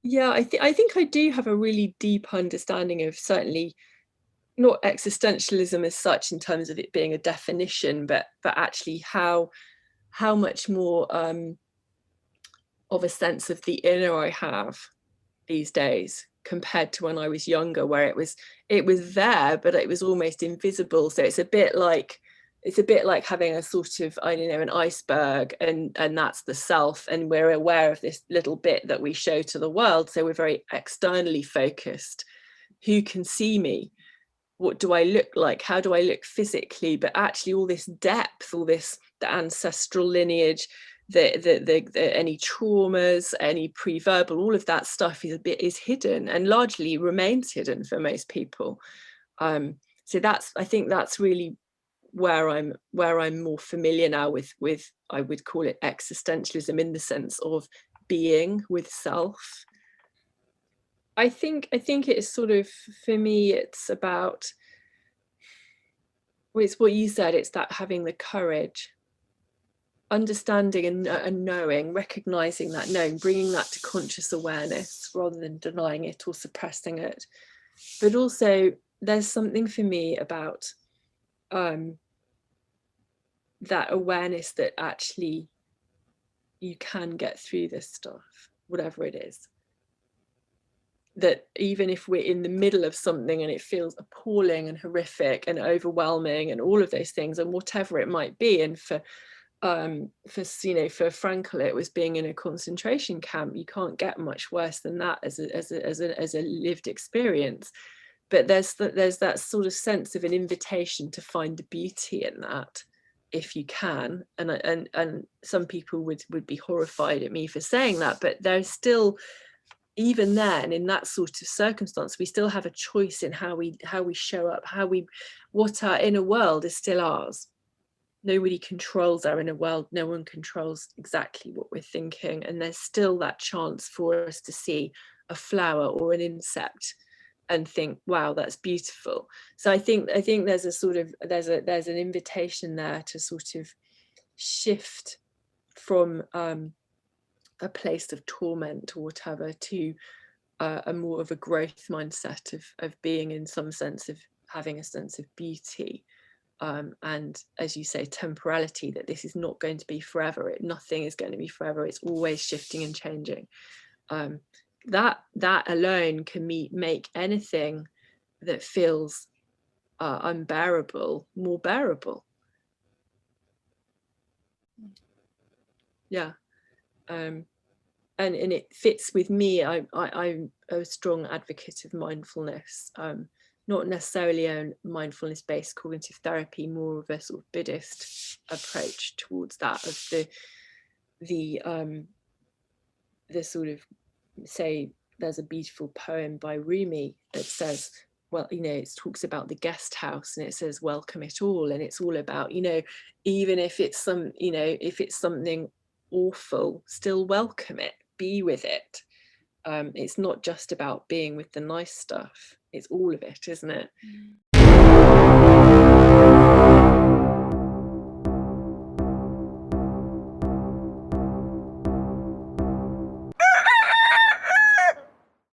Yeah, I think I do have a really deep understanding of, certainly not existentialism as such in terms of it being a definition, but actually how much more of a sense of the inner I have these days compared to when I was younger, where it was there, but it was almost invisible. So it's a bit like having a sort of, I don't know, an iceberg, and that's the self, and we're aware of this little bit that we show to the world. So we're very externally focused. Who can see me? What do I look like? How do I look physically? But actually all this depth, all this, the ancestral lineage, the any traumas, any pre-verbal, all of that stuff is hidden, and largely remains hidden for most people. So I think that's really where I'm more familiar now with I would call it existentialism, in the sense of being with self. I think it is sort of, for me, it's about, well, it's what you said, it's that having the courage, understanding and knowing, recognizing that knowing, bringing that to conscious awareness rather than denying it or suppressing it. But also there's something for me about that awareness that actually you can get through this stuff, whatever it is. That even if we're in the middle of something and it feels appalling and horrific and overwhelming and all of those things, and whatever it might be, and for Frankl, it was being in a concentration camp. You can't get much worse than that as a lived experience. But there's that sort of sense of an invitation to find the beauty in that, if you can. And some people would be horrified at me for saying that, but there's still, even then, in that sort of circumstance, we still have a choice in how we show up, what our inner world is still ours. Nobody controls our inner world. No one controls exactly what we're thinking. And there's still that chance for us to see a flower or an insect and think, wow, that's beautiful. So I think there's a sort of, there's an invitation there to sort of shift from a place of torment or whatever to a more of a growth mindset of being, in some sense, of having a sense of beauty. And as you say, temporality, that this is not going to be forever. Nothing is going to be forever. It's always shifting and changing. That alone can make anything that feels unbearable more bearable. Yeah. And it fits with me. I'm a strong advocate of mindfulness. Not necessarily a mindfulness-based cognitive therapy, more of a sort of Buddhist approach towards that, of the sort of, say, there's a beautiful poem by Rumi that says, well, it talks about the guest house, and it says, welcome it all. And it's all about, even if it's something awful, still welcome it, be with it. It's not just about being with the nice stuff. It's all of it, isn't it?